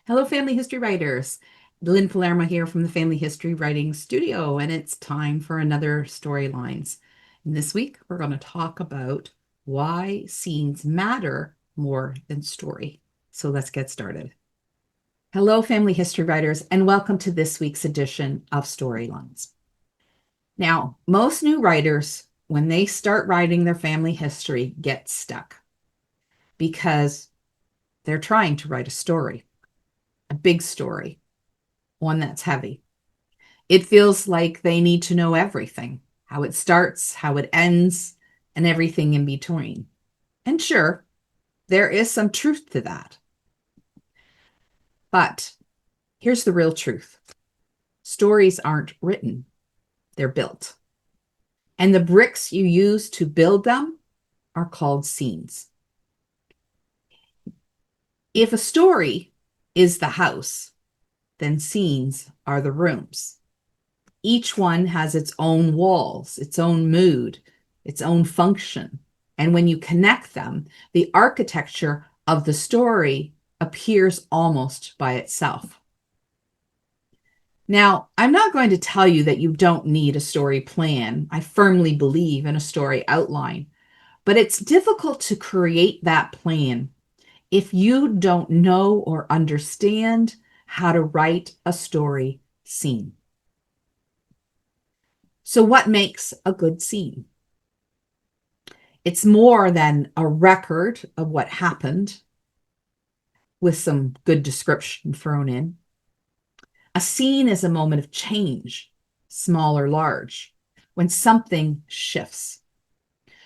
Hello, Family History Writers. Lynn Palermo here from the Family History Writing Studio, and it's time for another Storylines. And this week, we're going to talk about why scenes matter more than story. So let's get started. Hello, Family History Writers, and welcome to this week's edition of Storylines. Now, most new writers, when they start writing their family history, get stuck because they're trying to write a story, a big story, one that's heavy. It feels like they need to know everything, how it starts, how it ends, and everything in between. And sure, there is some truth to that. But here's the real truth. Stories aren't written, they're built. And the bricks you use to build them are called scenes. If a story is the house, then scenes are the rooms. Each one has its own walls, its own mood, its own function. And when you connect them, the architecture of the story appears almost by itself. Now, I'm not going to tell you that you don't need a story plan. I firmly believe in a story outline, but it's difficult to create that plan if you don't know or understand how to write a story scene. So, what makes a good scene? It's more than a record of what happened with some good description thrown in. A scene is a moment of change, small or large, when something shifts.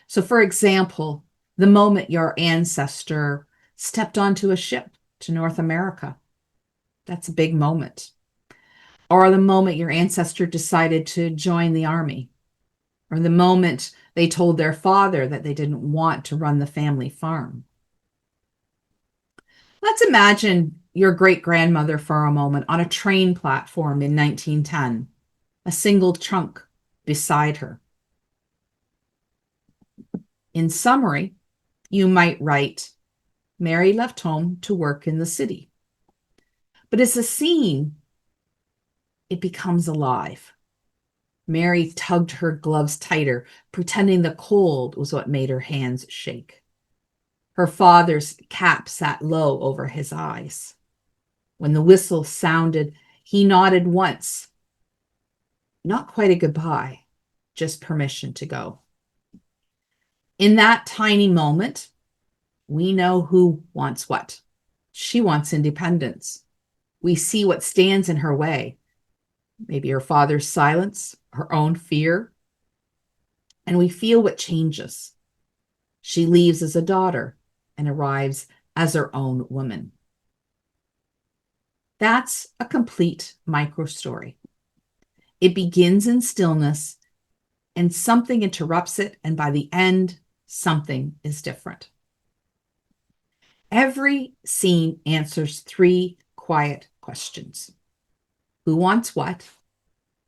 So, for example, the moment your ancestor stepped onto a ship to North America, that's a big moment. Or the moment your ancestor decided to join the army, or the moment they told their father that they didn't want to run the family farm. Let's imagine your great grandmother for a moment on a train platform in 1910, a single trunk beside her. In summary, you might write, Mary left home to work in the city. But as a scene, it becomes alive. Mary tugged her gloves tighter, pretending the cold was what made her hands shake. Her father's cap sat low over his eyes. When the whistle sounded, he nodded once. Not quite a goodbye, just permission to go. In that tiny moment, we know who wants what. She wants independence. We see what stands in her way. Maybe her father's silence, her own fear. And we feel what changes. She leaves as a daughter and arrives as her own woman. That's a complete micro story. It begins in stillness and something interrupts it, and by the end, something is different. Every scene answers three quiet questions. Who wants what?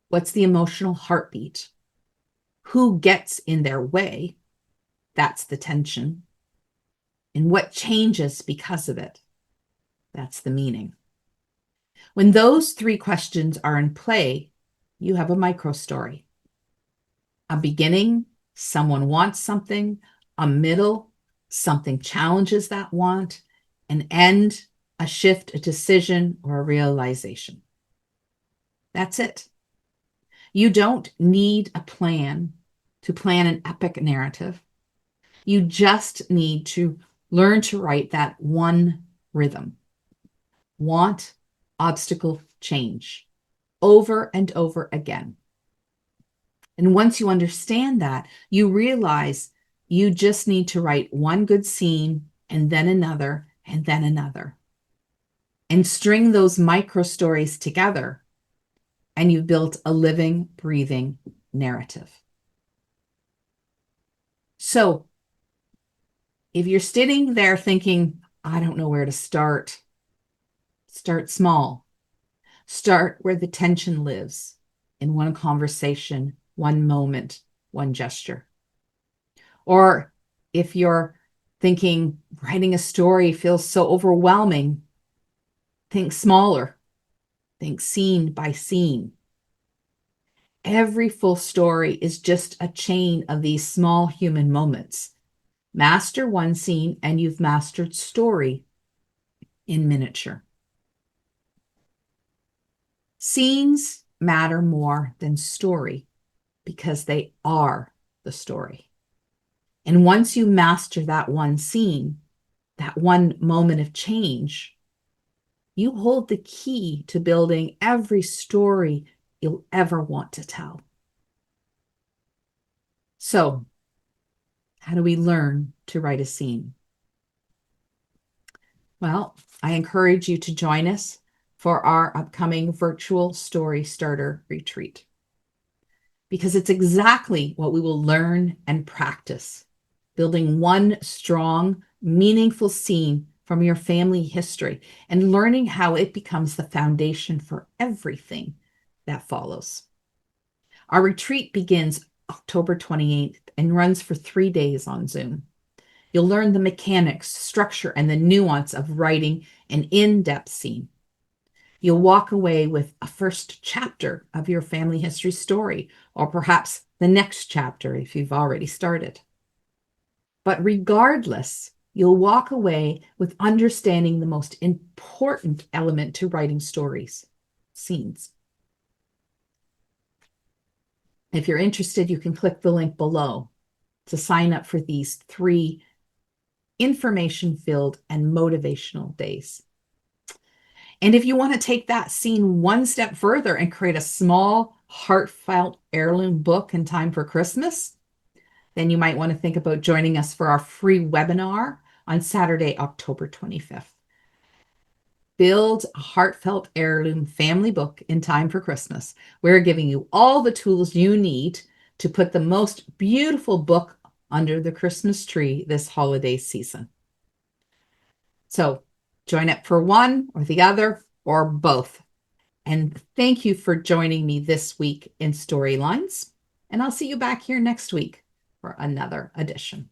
What's the emotional heartbeat? Who gets in their way? That's the tension. And what changes because of it? That's the meaning. When those three questions are in play, you have a micro story. A beginning, someone wants something. A middle, something challenges that want. An end, a shift, a decision, or a realization. That's it. You don't need a plan to plan an epic narrative. You just need to learn to write that one rhythm. Want, obstacle, change, over and over again. And once you understand that, you realize you just need to write one good scene and then another and then another. And string those micro stories together, and you've built a living, breathing narrative. So if you're sitting there thinking, I don't know where to start small. Start where the tension lives, in one conversation, one moment, one gesture. Or if you're thinking writing a story feels so overwhelming, Think smaller. Think scene by scene. Every full story is just a chain of these small human moments. Master one scene and you've mastered story in miniature. Scenes matter more than story because they are the story. And once you master that one scene, that one moment of change, you hold the key to building every story you'll ever want to tell. So, how do we learn to write a scene? Well, I encourage you to join us for our upcoming virtual story starter retreat because it's exactly what we will learn and practice, building one strong, meaningful scene from your family history and learning how it becomes the foundation for everything that follows. Our retreat begins October 28th and runs for 3 days on Zoom. You'll learn the mechanics, structure, and the nuance of writing an in-depth scene. You'll walk away with a first chapter of your family history story, or perhaps the next chapter if you've already started. But regardless, you'll walk away with understanding the most important element to writing stories: scenes. If you're interested, you can click the link below to sign up for these 3 information-filled and motivational days. And if you want to take that scene one step further and create a small, heartfelt heirloom book in time for Christmas, then you might want to think about joining us for our free webinar on Saturday, October 25th. Build a heartfelt heirloom family book in time for Christmas. We're giving you all the tools you need to put the most beautiful book under the Christmas tree this holiday season. So join up for one or the other or both. And thank you for joining me this week in Storylines. And I'll see you back here next week for another edition.